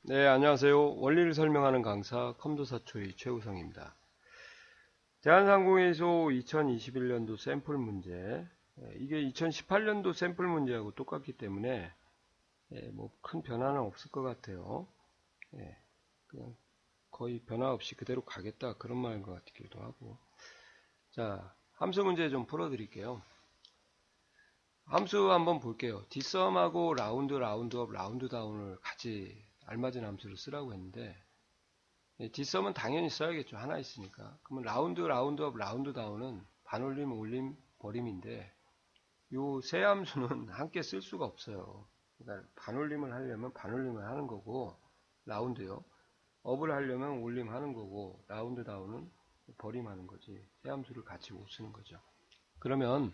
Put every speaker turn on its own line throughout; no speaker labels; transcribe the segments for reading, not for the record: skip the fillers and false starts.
네, 안녕하세요. 원리를 설명하는 강사 컴도사초의 최우성입니다. 대한상공회의소 2021년도 샘플 문제, 이게 2018년도 샘플 문제하고 똑같기 때문에 뭐 큰 변화는 없을 것 같아요. 그냥 거의 변화 없이 그대로 가겠다 그런 말인 것 같기도 하고. 자, 함수 문제 좀 풀어드릴게요. 함수 한번 볼게요. 뒷섬하고 라운드, 라운드업, 라운드다운을 같이 알맞은 함수를 쓰라고 했는데 뒷섬은 당연히 써야겠죠. 하나 있으니까. 그러면 라운드, 라운드업, 라운드다운은 반올림, 올림, 버림인데 요 세 함수는 함께 쓸 수가 없어요. 그러니까 반올림을 하려면 반올림을 하는 거고 라운드요. 업을 하려면 올림하는 거고 라운드다운은 버림하는 거지. 세 함수를 같이 못 쓰는 거죠. 그러면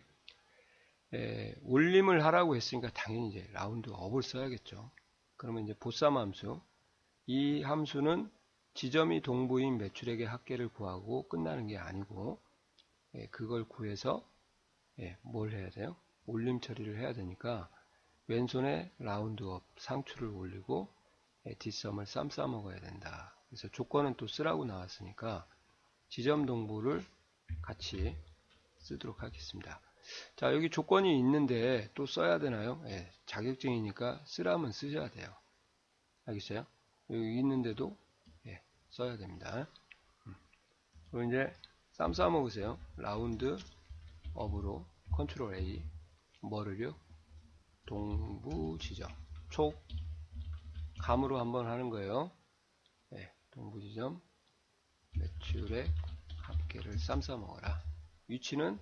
올림을 하라고 했으니까 당연히 이제 라운드업을 써야겠죠. 그러면 이제 보쌈 함수. 이 함수는 지점이 동부인 매출액의 합계를 구하고 끝나는 게 아니고 그걸 구해서 뭘 해야 돼요? 올림 처리를 해야 되니까 왼손에 라운드업 상추를 올리고 뒷섬을 쌈 싸먹어야 된다. 그래서 조건은 또 쓰라고 나왔으니까 지점 동부를 같이 쓰도록 하겠습니다. 자, 여기 조건이 있는데 또 써야 되나요? 자격증이니까 쓰라면 쓰셔야 돼요. 알겠어요? 여기 있는데도 써야 됩니다. 그럼 이제 쌈 싸먹으세요. 라운드 업으로 컨트롤 A 뭐를요? 동부 지점 촉 감으로 한번 하는 거예요. 동부 지점 매출액 합계를 쌈 싸먹어라. 위치는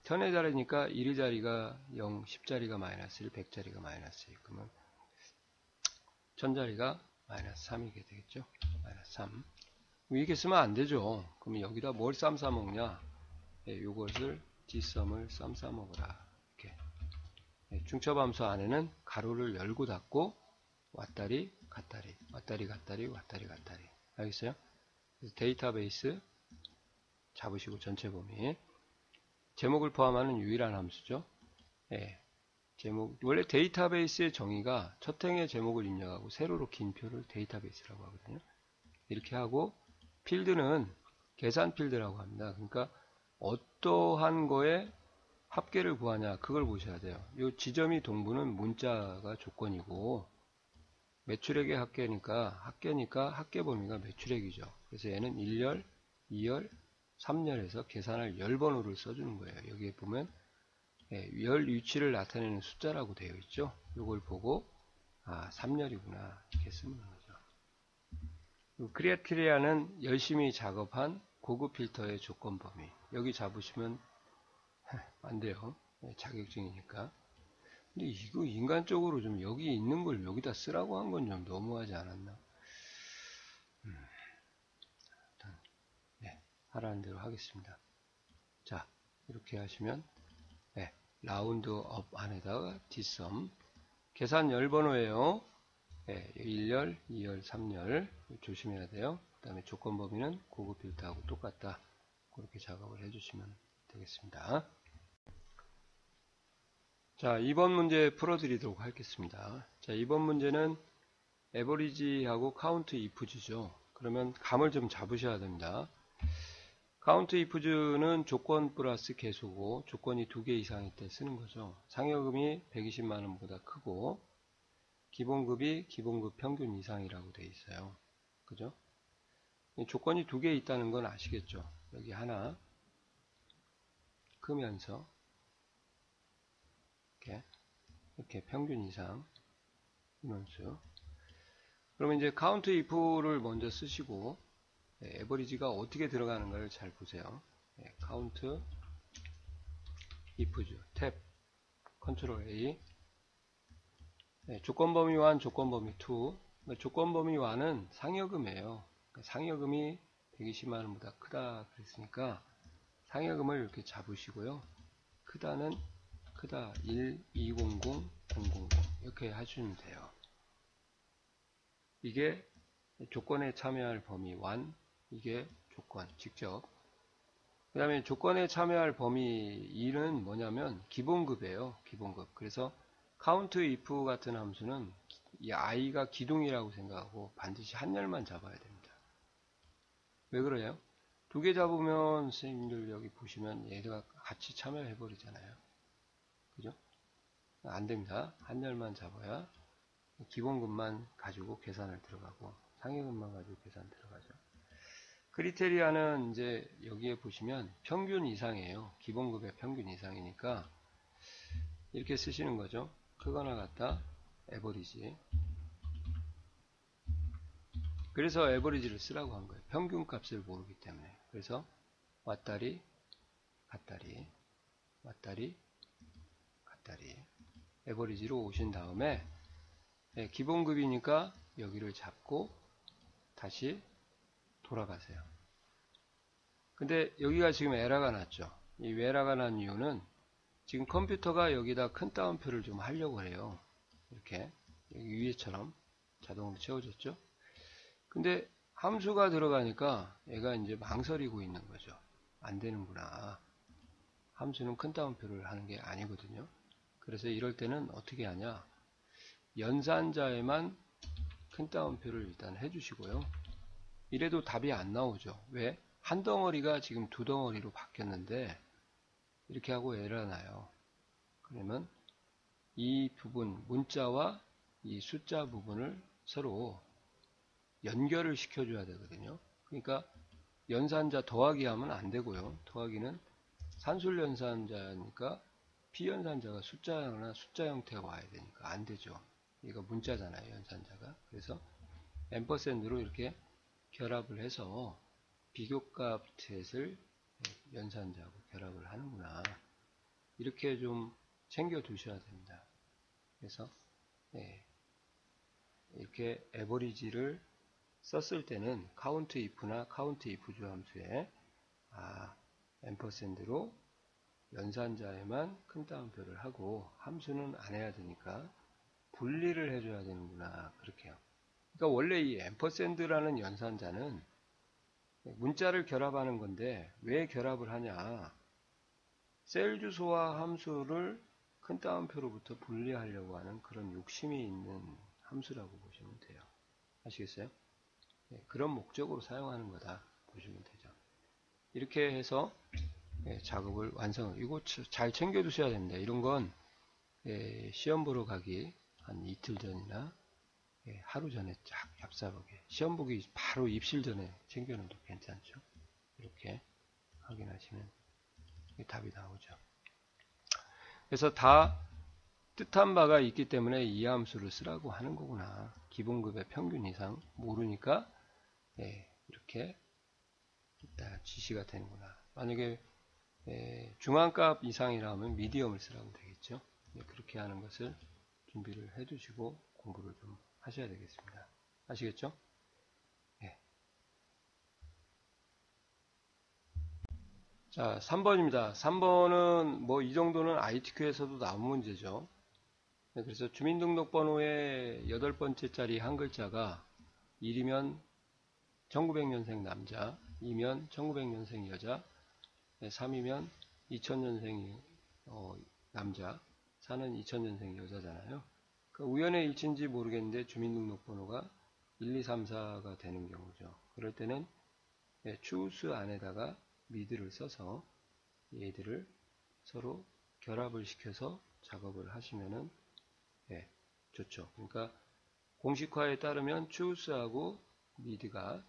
천의 자리니까 1의 자리가 0, 10자리가 마이너스 1, 100자리가 마이너스 2. 그러면 1000자리가 마이너스 3이게 되겠죠. 마이너스 3. 이렇게 쓰면 안 되죠. 그럼 여기다 뭘 쌈 싸먹냐? 요것을 뒷섬을 쌈 싸먹으라. 이렇게. 중첩함수 안에는 가로를 열고 닫고 왔다리 갔다리 왔다리 갔다리 왔다리 갔다리. 알겠어요? 그래서 데이터베이스 잡으시고 전체 범위 제목을 포함하는 유일한 함수죠. 제목 원래 데이터베이스의 정의가 첫 행의 제목을 입력하고 세로로 긴 표를 데이터베이스라고 하거든요. 이렇게 하고 필드는 계산 필드라고 합니다. 그러니까 어떠한 거에 합계를 구하냐 그걸 보셔야 돼요. 이 지점이 동부는 문자가 조건이고 매출액의 합계니까 합계 범위가 매출액이죠. 그래서 얘는 1열, 2열, 3열에서 계산할 열번호를 써주는 거예요. 여기에 보면 열 위치를 나타내는 숫자라고 되어 있죠. 이걸 보고 3열이구나 이렇게 쓰는 거죠. 크리에트리아는 열심히 작업한 고급 필터의 조건 범위. 여기 잡으시면 안 돼요. 자격증이니까. 근데 이거 인간적으로 좀 여기 있는 걸 여기다 쓰라고 한 건 좀 너무하지 않았나? 일단 하라는 대로 하겠습니다. 자, 이렇게 하시면 라운드업 안에다가 뒷섬 계산 열번호예요. 1열, 2열, 3열 조심해야 돼요. 그 다음에 조건 범위는 고급 필터하고 똑같다. 그렇게 작업을 해주시면 되겠습니다. 자, 2번 문제 풀어드리도록 하겠습니다. 자, 2번 문제는 에버리지하고 카운트 이프즈죠. 그러면 감을 좀 잡으셔야 됩니다. 카운트 이프즈는 조건 플러스 개수고 조건이 2개 이상일 때 쓰는 거죠. 상여금이 120만원보다 크고 기본급이 기본급 평균 이상이라고 되어 있어요. 그죠? 조건이 2개 있다는 건 아시겠죠? 여기 하나 크면서 이렇게 평균 이상 인원수. 그러면 이제 카운트 if를 먼저 쓰시고 에버리지가 어떻게 들어가는가를 잘 보세요. 카운트 if죠. 탭 컨트롤 A 조건범위 1, 조건범위 2. 조건범위 1은 상여금이에요. 상여금이 120만원보다 크다 그랬으니까 상여금을 이렇게 잡으시고요. 크다 1, 200, 000 이렇게 하시면 돼요. 이게 조건에 참여할 범위 1, 이게 조건 직접. 그 다음에 조건에 참여할 범위 2는 뭐냐면 기본급이에요. 기본급. 그래서 count if 같은 함수는 이 i가 기둥이라고 생각하고 반드시 한 열만 잡아야 됩니다. 왜 그래요? 두 개 잡으면 선생님들 여기 보시면 얘가 같이 참여해 버리잖아요. 그죠? 안 됩니다. 한 열만 잡아야 기본급만 가지고 계산을 들어가고 상위급만 가지고 계산 들어가죠. 크리테리아는 이제 여기에 보시면 평균 이상이에요. 기본급의 평균 이상이니까 이렇게 쓰시는 거죠. 크거나 같다 에버리지. 그래서 에버리지를 쓰라고 한 거예요. 평균 값을 모르기 때문에. 그래서 왔다리 갔다리 왔다리 갔다리 에버리지로 오신 다음에 기본급이니까 여기를 잡고 다시 돌아가세요. 근데 여기가 지금 에러가 났죠. 이 에러가 난 이유는 지금 컴퓨터가 여기다 큰 따옴표를 좀 하려고 해요. 이렇게 여기 위에처럼 자동으로 채워졌죠. 근데 함수가 들어가니까 얘가 이제 망설이고 있는 거죠. 안 되는구나. 함수는 큰 따옴표를 하는 게 아니거든요. 그래서 이럴 때는 어떻게 하냐. 연산자에만 큰 따옴표를 일단 해주시고요. 이래도 답이 안 나오죠. 왜? 한 덩어리가 지금 두 덩어리로 바뀌었는데 이렇게 하고 에러가 나요. 그러면 이 부분, 문자와 이 숫자 부분을 서로 연결을 시켜줘야 되거든요. 그러니까 연산자 더하기 하면 안 되고요. 더하기는 산술 연산자니까 비연산자가 숫자나 숫자 형태가 와야 되니까 안 되죠. 이거 문자잖아요, 연산자가. 그래서 앰퍼샌드로 이렇게 결합을 해서 비교값 셋을 연산자하고 결합을 하는구나. 이렇게 좀 챙겨 두셔야 됩니다. 그래서 이렇게 에버리지를 썼을 때는 카운트 if나 카운트 if 주함수에 앰퍼샌드로 연산자에만 큰 따옴표를 하고 함수는 안 해야 되니까 분리를 해줘야 되는구나. 그렇게요. 그러니까 원래 이 앰퍼샌드라는 연산자는 문자를 결합하는 건데 왜 결합을 하냐. 셀 주소와 함수를 큰 따옴표로부터 분리하려고 하는 그런 욕심이 있는 함수라고 보시면 돼요. 아시겠어요? 그런 목적으로 사용하는 거다 보시면 되죠. 이렇게 해서 작업을 완성을. 이거 잘 챙겨 두셔야 됩니다. 이런 건 시험 보러 가기 한 이틀 전이나 하루 전에 쫙 얍삽하게 시험 보기 바로 입실 전에 챙겨놓어도 괜찮죠. 이렇게 확인하시면 답이 나오죠. 그래서 다 뜻한 바가 있기 때문에 이 함수를 쓰라고 하는 거구나. 기본급의 평균 이상 모르니까 이렇게 지시가 되는구나. 만약에 중앙값 이상이라면 미디엄을 쓰라고 되겠죠. 그렇게 하는 것을 준비를 해 두시고 공부를 좀 하셔야 되겠습니다. 아시겠죠? 자, 3번입니다. 3번은 뭐 이 정도는 ITQ에서도 나온 문제죠. 그래서 주민등록번호의 8번째짜리 한 글자가 1이면 1900년생 남자, 2면 1900년생 여자, 3이면 2000년생 남자, 4는 2000년생 여자잖아요. 그 우연의 일치인지 모르겠는데 주민등록번호가 1, 2, 3, 4가 되는 경우죠. 그럴 때는 choose 안에다가 mid를 써서 얘들을 서로 결합을 시켜서 작업을 하시면은 좋죠. 그러니까 공식화에 따르면 choose하고 mid가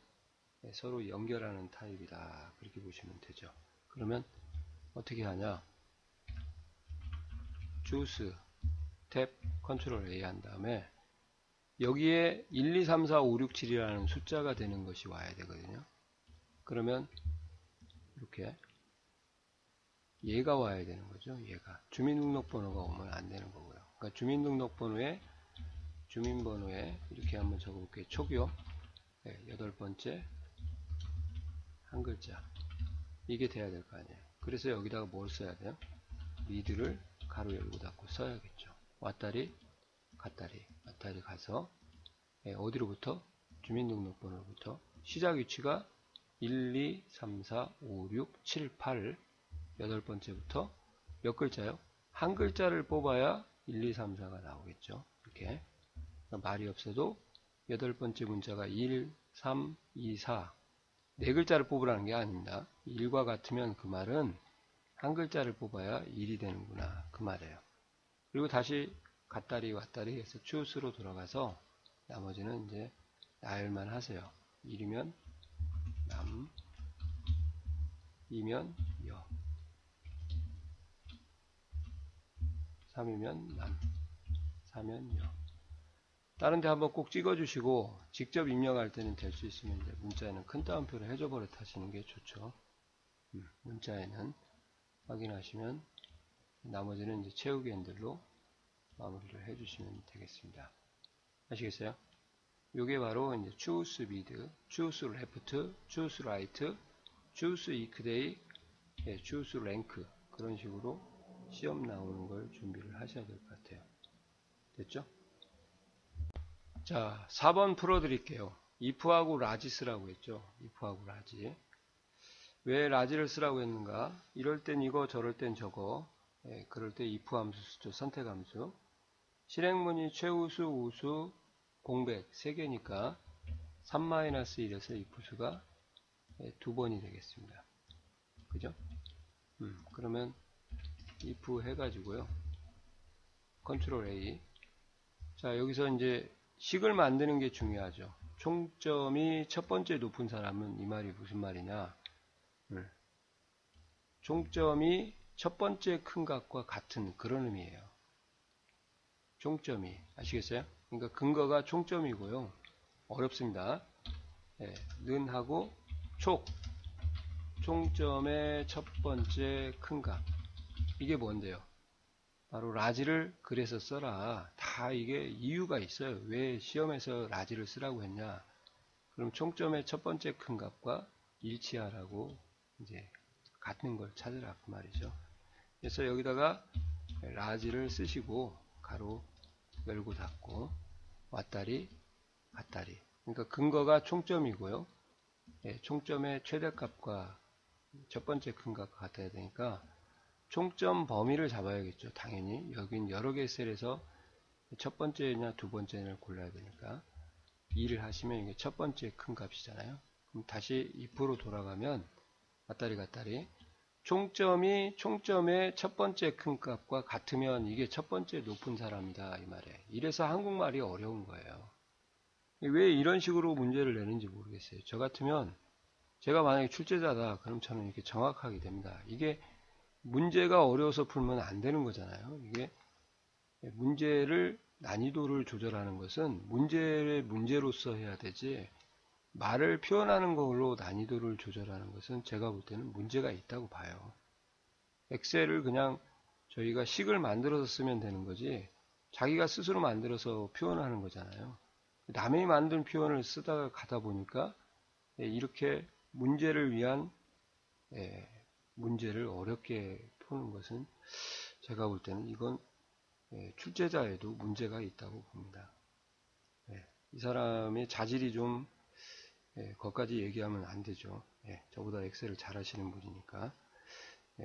서로 연결하는 타입이다. 그렇게 보시면 되죠. 그러면 어떻게 하냐? choose 탭 컨트롤 A 한 다음에 여기에 1, 2, 3, 4, 5, 6, 7이라는 숫자가 되는 것이 와야 되거든요. 그러면 이렇게 얘가 와야 되는 거죠. 얘가 주민등록번호가 오면 안 되는 거고요. 그러니까 주민번호에 이렇게 한번 적어볼게요. 초기요. 8번째 한 글자 이게 돼야 될 거 아니에요. 그래서 여기다가 뭘 써야 돼요? 미드를 가로 열고 닫고 써야겠죠. 왔다리 갔다리 왔다리 가서 어디로부터? 주민등록번호로부터 시작 위치가 1, 2, 3, 4, 5, 6, 7, 8 8번째부터 몇 글자요? 한 글자를 뽑아야 1, 2, 3, 4가 나오겠죠. 이렇게 말이 없어도 8번째 문자가 1, 3, 2, 4 네 글자를 뽑으라는 게 아닙니다. 1과 같으면 그 말은 한 글자를 뽑아야 1이 되는구나 그 말이에요. 그리고 다시 갔다리 왔다리 해서 choose로 돌아가서 나머지는 이제 나열만 하세요. 1이면 남, 2면 여, 3이면 남, 4면 여. 다른 데 한번 꼭 찍어주시고 직접 입력할 때는 될 수 있으면 이제 문자에는 큰 따옴표를 해줘 버릇 하시는 게 좋죠. 문자에는 확인하시면 나머지는 이제 채우기 핸들로 마무리를 해주시면 되겠습니다. 아시겠어요? 요게 바로 이제 choose mid, choose left, choose right, choose weekday, choose rank 그런 식으로 시험 나오는 걸 준비를 하셔야 될 것 같아요. 됐죠? 자, 4번 풀어드릴게요. if하고 라지 쓰라고 했죠. if하고 라지. 왜 라지를 쓰라고 했는가? 이럴 땐 이거, 저럴 땐 저거. 그럴 때 if 함수 쓰죠. 선택 함수. 실행문이 최우수, 우수, 공백 3개니까 3-1에서 if수가 2번이 되겠습니다. 그죠? 그러면 if 해가지고요. 컨트롤 A. 자, 여기서 이제 식을 만드는 게 중요하죠. 총점이 첫 번째 높은 사람은 이 말이 무슨 말이냐? 총점이 첫 번째 큰 값과 같은 그런 의미예요. 총점이 아시겠어요? 그러니까 근거가 총점이고요. 어렵습니다. 는 하고 총점의 첫 번째 큰 값. 이게 뭔데요? 바로 라지를 그래서 써라. 다 이게 이유가 있어요. 왜 시험에서 라지를 쓰라고 했냐? 그럼 총점의 첫 번째 큰 값과 일치하라고 이제 같은 걸 찾으라 그 말이죠. 그래서 여기다가 라지를 쓰시고 가로 열고 닫고 왔다리 갔다리. 그러니까 근거가 총점이고요. 총점의 최대값과 첫 번째 큰 값과 같아야 되니까 총점 범위를 잡아야겠죠. 당연히 여긴 여러 개의 셀에서 첫 번째냐 두 번째를 골라야 되니까 2를 하시면 이게 첫 번째 큰 값이잖아요. 그럼 다시 if로 돌아가면 왔다리 갔다리 총점이 총점의 첫 번째 큰 값과 같으면 이게 첫 번째 높은 사람이다 이 말이에요. 이래서 한국말이 어려운 거예요. 왜 이런 식으로 문제를 내는지 모르겠어요. 저 같으면 제가 만약에 출제자다 그럼 저는 이렇게 정확하게 됩니다. 이게 문제가 어려워서 풀면 안 되는 거잖아요. 이게 문제를 난이도를 조절하는 것은 문제를 문제로서 해야 되지 말을 표현하는 걸로 난이도를 조절하는 것은 제가 볼 때는 문제가 있다고 봐요. 엑셀을 그냥 저희가 식을 만들어서 쓰면 되는 거지 자기가 스스로 만들어서 표현하는 거잖아요. 남이 만든 표현을 쓰다가 가다 보니까 이렇게 문제를 위한 문제를 어렵게 푸는 것은 제가 볼 때는 이건 출제자에도 문제가 있다고 봅니다. 이 사람의 자질이 좀 거기까지 얘기하면 안 되죠. 저보다 엑셀을 잘 하시는 분이니까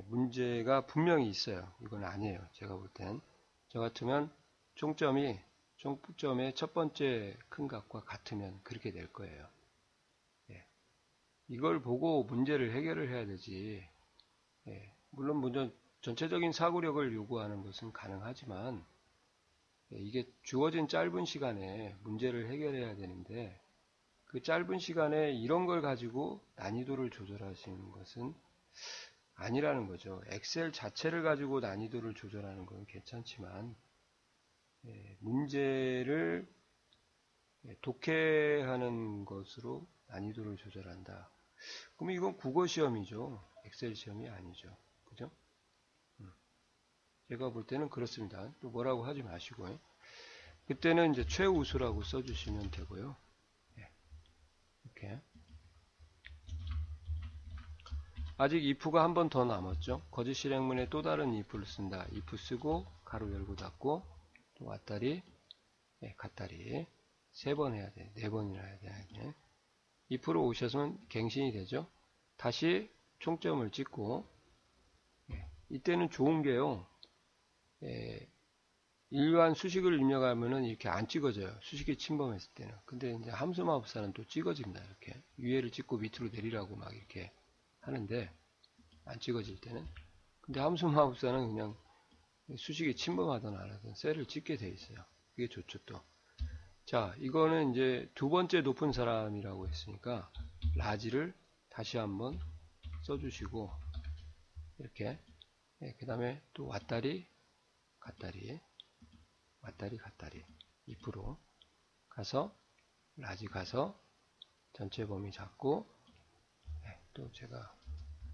문제가 분명히 있어요. 이건 아니에요. 제가 볼 땐 저 같으면 총점이 총점의 첫 번째 큰 값과 같으면 그렇게 될 거예요. 이걸 보고 문제를 해결을 해야 되지. 물론 전체적인 사고력을 요구하는 것은 가능하지만 이게 주어진 짧은 시간에 문제를 해결해야 되는데 그 짧은 시간에 이런 걸 가지고 난이도를 조절하시는 것은 아니라는 거죠. 엑셀 자체를 가지고 난이도를 조절하는 건 괜찮지만 문제를 독해하는 것으로 난이도를 조절한다. 그럼 이건 국어 시험이죠. 엑셀 시험이 아니죠. 그죠? 제가 볼 때는 그렇습니다. 또 뭐라고 하지 마시고요. 그때는 이제 최우수라고 써주시면 되고요. 이렇게. 아직 if가 한 번 더 남았죠. 거짓 실행문에 또 다른 if를 쓴다. if 쓰고 가로 열고 닫고 또 왔다리 갔다리 3번 해야 돼. 4번이나 해야 돼. if로 오셔서는 갱신이 되죠. 다시 총점을 찍고 이때는 좋은 게요. 일반 수식을 입력하면은 이렇게 안 찍어져요. 수식이 침범했을 때는. 근데 이제 함수 마법사는 또 찍어집니다. 이렇게 위에를 찍고 밑으로 내리라고 막 이렇게 하는데 안 찍어질 때는. 근데 함수 마법사는 그냥 수식이 침범하든 안 하든 셀을 찍게 돼 있어요. 그게 좋죠 또. 자, 이거는 이제 두 번째 높은 사람이라고 했으니까 라지를 다시 한번 써주시고 이렇게. 그 다음에 또 왔다리 갔다리 왔다리 갔다리 if로 가서 라지 가서 전체 범위 잡고, 또 제가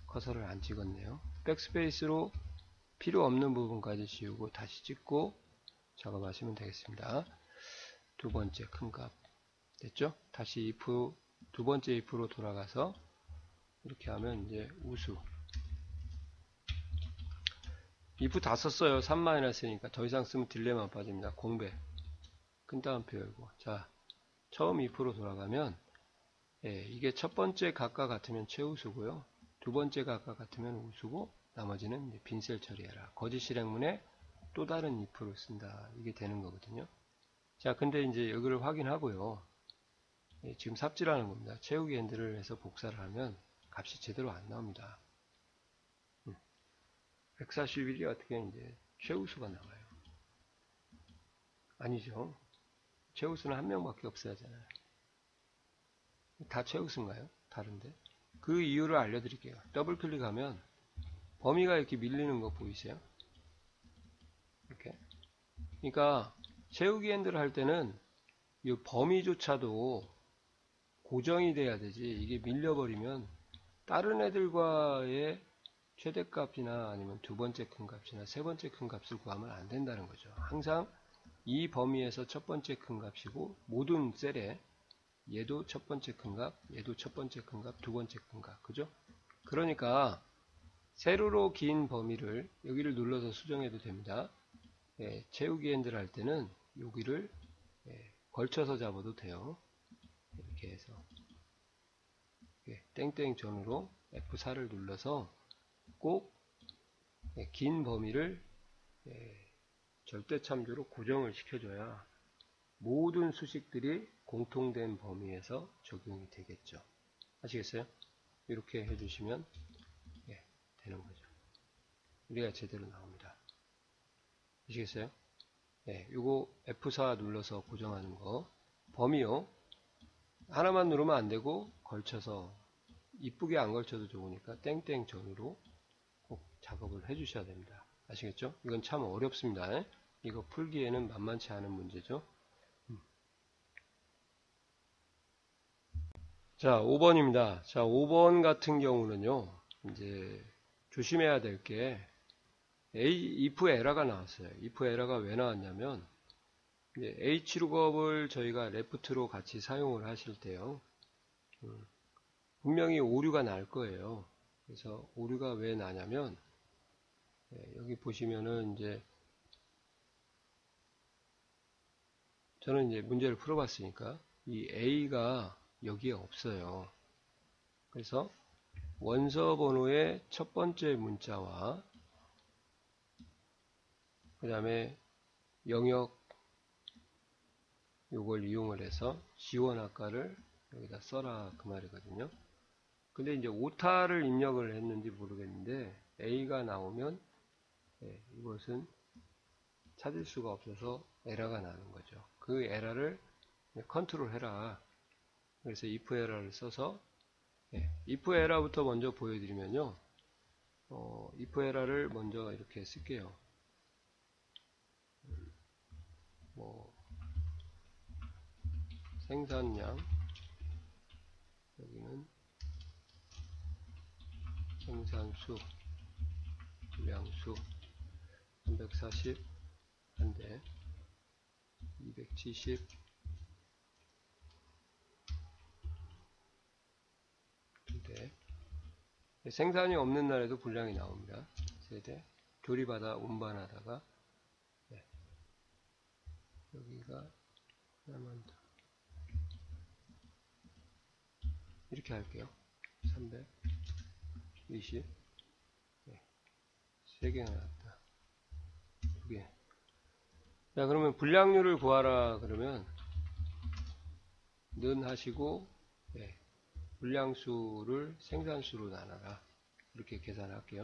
커서를 안 찍었네요. 백스페이스로 필요 없는 부분까지 지우고 다시 찍고 작업하시면 되겠습니다. 두 번째 큰 값 됐죠? 다시 if 두 번째 if로 돌아가서 이렇게 하면 이제 우수 if 다 썼어요. 3-쓰니까 더 이상 쓰면 딜레만 빠집니다. 공배 큰 따옴표 열고. 자, 처음 if로 돌아가면 이게 첫 번째 값과 같으면 최우수고요. 두 번째 값과 같으면 우수고 나머지는 이제 빈셀 처리해라. 거짓 실행문에 또 다른 if를 쓴다. 이게 되는 거거든요. 자, 근데 이제 여기를 확인하고요. 지금 삽질하는 겁니다. 채우기 엔드를 해서 복사를 하면 값이 제대로 안 나옵니다. 141이 어떻게 이제 최우수가 나와요? 아니죠. 최우수는 한 명밖에 없어야 하잖아요. 다 최우수인가요? 다른데? 그 이유를 알려드릴게요. 더블 클릭하면 범위가 이렇게 밀리는 거 보이세요? 이렇게. 그러니까 채우기 엔드를 할 때는 이 범위조차도 고정이 돼야 되지. 이게 밀려버리면 다른 애들과의 최대값이나 아니면 두 번째 큰 값이나 세 번째 큰 값을 구하면 안 된다는 거죠. 항상 이 범위에서 첫 번째 큰 값이고 모든 셀에 얘도 첫 번째 큰 값, 얘도 첫 번째 큰 값, 두 번째 큰 값. 그죠? 그러니까 세로로 긴 범위를 여기를 눌러서 수정해도 됩니다. 채우기 엔드를 할 때는 여기를 걸쳐서 잡아도 돼요. 이렇게 해서 땡땡 전으로 F4를 눌러서 꼭 긴 범위를 절대 참조로 고정을 시켜줘야 모든 수식들이 공통된 범위에서 적용이 되겠죠. 아시겠어요? 이렇게 해주시면 되는 거죠. 우리가 제대로 나옵니다. 아시겠어요? 요거 F4 눌러서 고정하는 거 범위요. 하나만 누르면 안 되고 걸쳐서 이쁘게 안 걸쳐도 좋으니까 땡땡 전으로 꼭 작업을 해 주셔야 됩니다. 아시겠죠? 이건 참 어렵습니다. 이거 풀기에는 만만치 않은 문제죠. 자, 5번입니다. 자, 5번 같은 경우는요, 이제 조심해야 될 게 if 에러가 나왔어요. if 에러가 왜 나왔냐면 이제 hlookup을 저희가 left로 같이 사용을 하실 때요, 분명히 오류가 날 거예요. 그래서 오류가 왜 나냐면 여기 보시면은 이제 저는 이제 문제를 풀어봤으니까 이 A가 여기에 없어요. 그래서 원서 번호의 첫 번째 문자와 그 다음에 영역 요걸 이용을 해서 지원 아까를 여기다 써라 그 말이거든요. 근데 이제 오타를 입력을 했는지 모르겠는데 A가 나오면 이것은 찾을 수가 없어서 에러가 나는 거죠. 그 에러를 컨트롤 해라. 그래서 if 에러를 써서 if 에러부터 먼저 보여드리면요. if 에러를 먼저 이렇게 쓸게요. 뭐 생산량 여기는 생산수 분량수 340 한대 270 2대 생산이 없는 날에도 분량이 나옵니다. 세대 조립하다 운반하다가 여기가 하나만 더 이렇게 할게요. 320 3개가 나왔다. 2개 자, 그러면 분량률을 구하라 그러면 는 하시고 네, 분량수를 생산수로 나눠라 이렇게 계산할게요.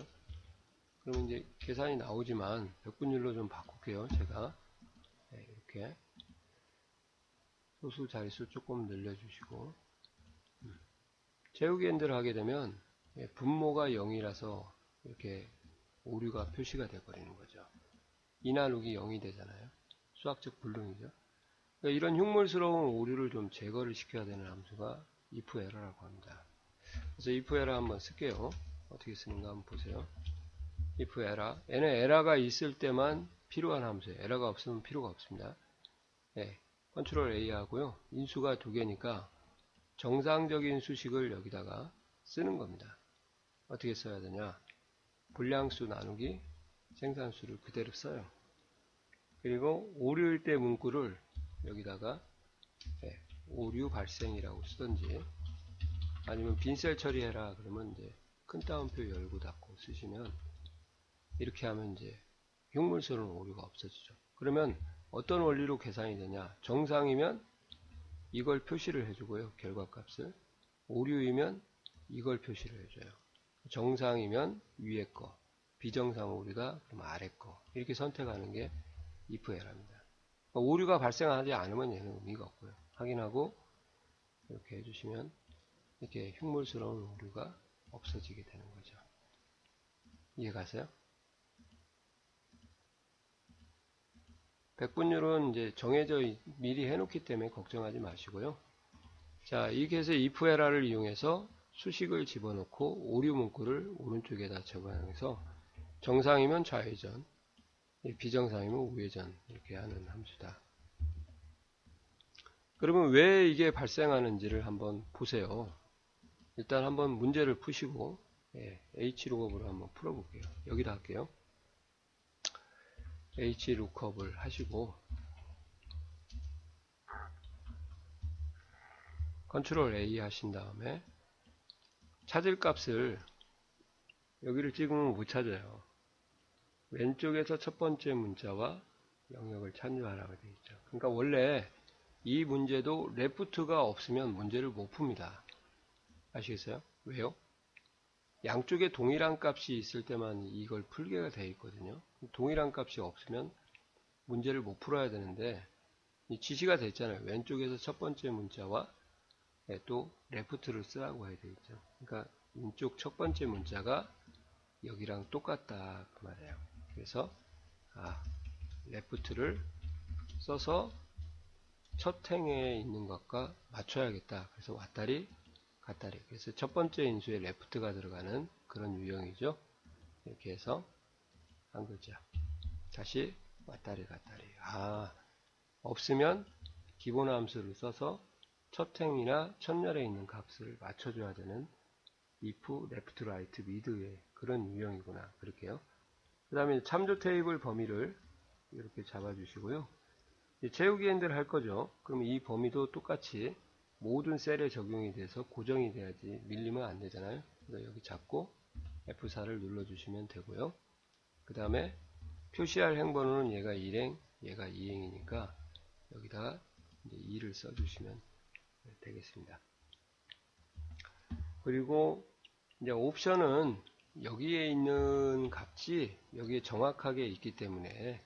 그러면 이제 계산이 나오지만 백분율로 좀 바꿀게요. 제가 네, 이렇게 소수 자릿수 조금 늘려주시고 채우기 엔드를 하게 되면 분모가 0이라서 이렇게 오류가 표시가 되어버리는 거죠. 2 나누기 0이 되잖아요. 수학적 불능이죠. 그러니까 이런 흉물스러운 오류를 좀 제거를 시켜야 되는 함수가 if error라고 합니다. 그래서 if error 한번 쓸게요. 어떻게 쓰는가 한번 보세요. if error, 얘는 에러가 있을 때만 필요한 함수예요. 에러가 없으면 필요가 없습니다. 네, 컨트롤 A 하고요. 인수가 두 개니까 정상적인 수식을 여기다가 쓰는 겁니다. 어떻게 써야 되냐? 분량수 나누기 생산수를 그대로 써요. 그리고 오류일 때 문구를 여기다가 오류 발생이라고 쓰든지 아니면 빈셀 처리해라 그러면 이제 큰 따옴표 열고 닫고 쓰시면 이렇게 하면 이제 흉물스러운 오류가 없어지죠. 그러면 어떤 원리로 계산이 되냐? 정상이면 이걸 표시를 해주고요. 결과값을. 오류이면 이걸 표시를 해줘요. 정상이면 위에 거, 비정상 오류다 그럼 아래 거 이렇게 선택하는 게 if error입니다. 오류가 발생하지 않으면 얘는 의미가 없고요. 확인하고 이렇게 해주시면 이렇게 흉물스러운 오류가 없어지게 되는 거죠. 이해가세요? 백분율은 이제 정해져 미리 해놓기 때문에 걱정하지 마시고요. 자, 이렇게 해서 if error를 이용해서 수식을 집어넣고 오류 문구를 오른쪽에다 적어서 정상이면 좌회전, 비정상이면 우회전 이렇게 하는 함수다. 그러면 왜 이게 발생하는지를 한번 보세요. 일단 한번 문제를 푸시고 HLOOKUP으로 한번 풀어볼게요. 여기다 할게요. HLOOKUP을 하시고 컨트롤 A 하신 다음에 찾을 값을 여기를 찍으면 못 찾아요. 왼쪽에서 첫 번째 문자와 영역을 참조하라고 되어 있죠. 그러니까 원래 이 문제도 레프트가 없으면 문제를 못 풉니다. 아시겠어요? 왜요? 양쪽에 동일한 값이 있을 때만 이걸 풀게가 되어 있거든요. 동일한 값이 없으면 문제를 못 풀어야 되는데 이 지시가 됐잖아요. 왼쪽에서 첫 번째 문자와 또 레프트를 쓰라고 해야 되겠죠. 그러니까 왼쪽 첫 번째 문자가 여기랑 똑같다 그 말이에요. 그래서 레프트를 써서 첫 행에 있는 것과 맞춰야겠다. 그래서 왔다리 갔다리. 그래서 첫 번째 인수에 레프트가 들어가는 그런 유형이죠. 이렇게 해서 한 글자. 다시 왔다리 갔다리. 없으면 기본 함수를 써서 첫 행이나 첫열에 있는 값을 맞춰줘야 되는 if, left, right, mid의 그런 유형이구나. 그렇게요. 그 다음에 참조 테이블 범위를 이렇게 잡아주시고요. 채우기 핸들 할 거죠. 그럼 이 범위도 똑같이 모든 셀에 적용이 돼서 고정이 돼야지 밀리면 안 되잖아요. 그래서 여기 잡고 F4를 눌러주시면 되고요. 그 다음에 표시할 행번호는 얘가 1행, 얘가 2행이니까 여기다가 이제 2를 써주시면 되겠습니다. 그리고 이제 옵션은 여기에 있는 값이 여기에 정확하게 있기 때문에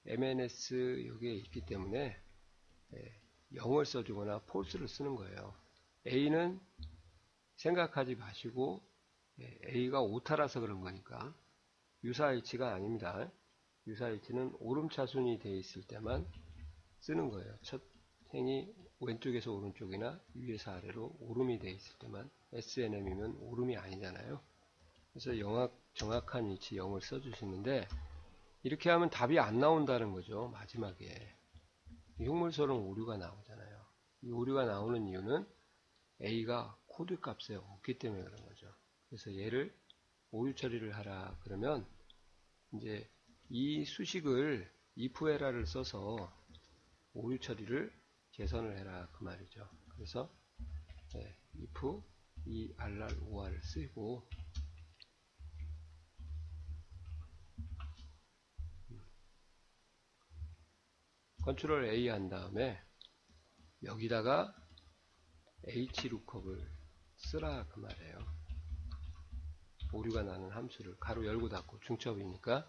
MNS 여기에 있기 때문에 0을 써주거나 false를 쓰는 거예요. A는 생각하지 마시고 A가 오타라서 그런 거니까 유사일치가 아닙니다. 유사일치는 오름차순이 되어 있을 때만 쓰는 거예요. 첫 행이 왼쪽에서 오른쪽이나 위에서 아래로 오름이 되어 있을 때만 SNM이면 오름이 아니잖아요. 그래서 정확한 위치 0을 써주시는데 이렇게 하면 답이 안 나온다는 거죠. 마지막에 흉물스러운 오류가 나오잖아요. 이 오류가 나오는 이유는 A가 코드 값에 없기 때문에 그런 거죠. 그래서 얘를 오류 처리를 하라 그러면 이제 이 수식을 if error를 써서 오류 처리를 개선을 해라 그 말이죠. 그래서 if 이 rr or를 쓰고 컨트롤 A 한 다음에 여기다가 hlookup 쓰라 그 말이에요. 오류가 나는 함수를 가로 열고 닫고 중첩이니까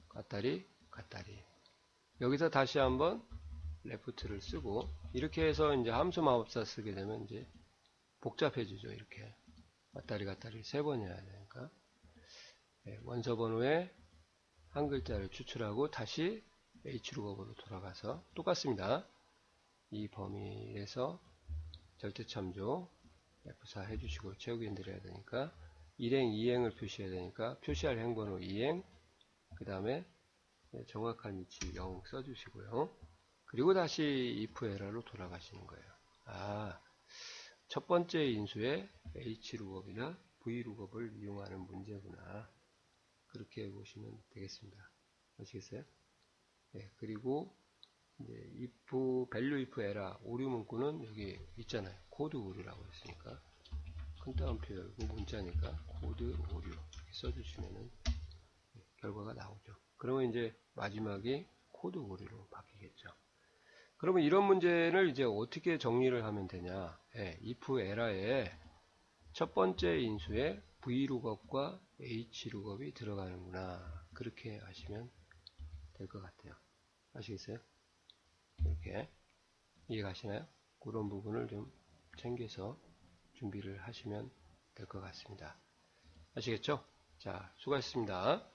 갔다리 갔다리. 여기서 다시 한번 레프트를 쓰고 이렇게 해서 이제 함수 마법사 쓰게 되면 이제 복잡해지죠. 이렇게 갔다리 갔다리 3번 해야 되니까 원서 번호에 한 글자를 추출하고 다시 hlookup으로 돌아가서 똑같습니다. 이 범위에서 절대참조 F4 해주시고 채우기 흔들어야 되니까 1행 2행을 표시해야 되니까 표시할 행번호 2행 그 다음에 정확한 위치 0 써주시고요. 그리고 다시 if error로 돌아가시는 거예요. 첫 번째 인수에 hlookup이나 vlookup을 이용하는 문제구나. 그렇게 보시면 되겠습니다. 아시겠어요? 그리고 이제 if value if error 오류 문구는 여기 있잖아요. 코드 오류라고 했으니까 큰 따옴표 열고 문자니까 코드 오류 이렇게 써주시면은 결과가 나오죠. 그러면 이제 마지막에 코드 오류로 바뀌겠죠. 그러면 이런 문제를 이제 어떻게 정리를 하면 되냐? if error에 첫 번째 인수에 vlookup과 hlookup이 들어가는구나. 그렇게 아시면 될 것 같아요. 아시겠어요? 이렇게 이해가시나요? 그런 부분을 좀 챙겨서 준비를 하시면 될 것 같습니다. 아시겠죠? 자, 수고하셨습니다.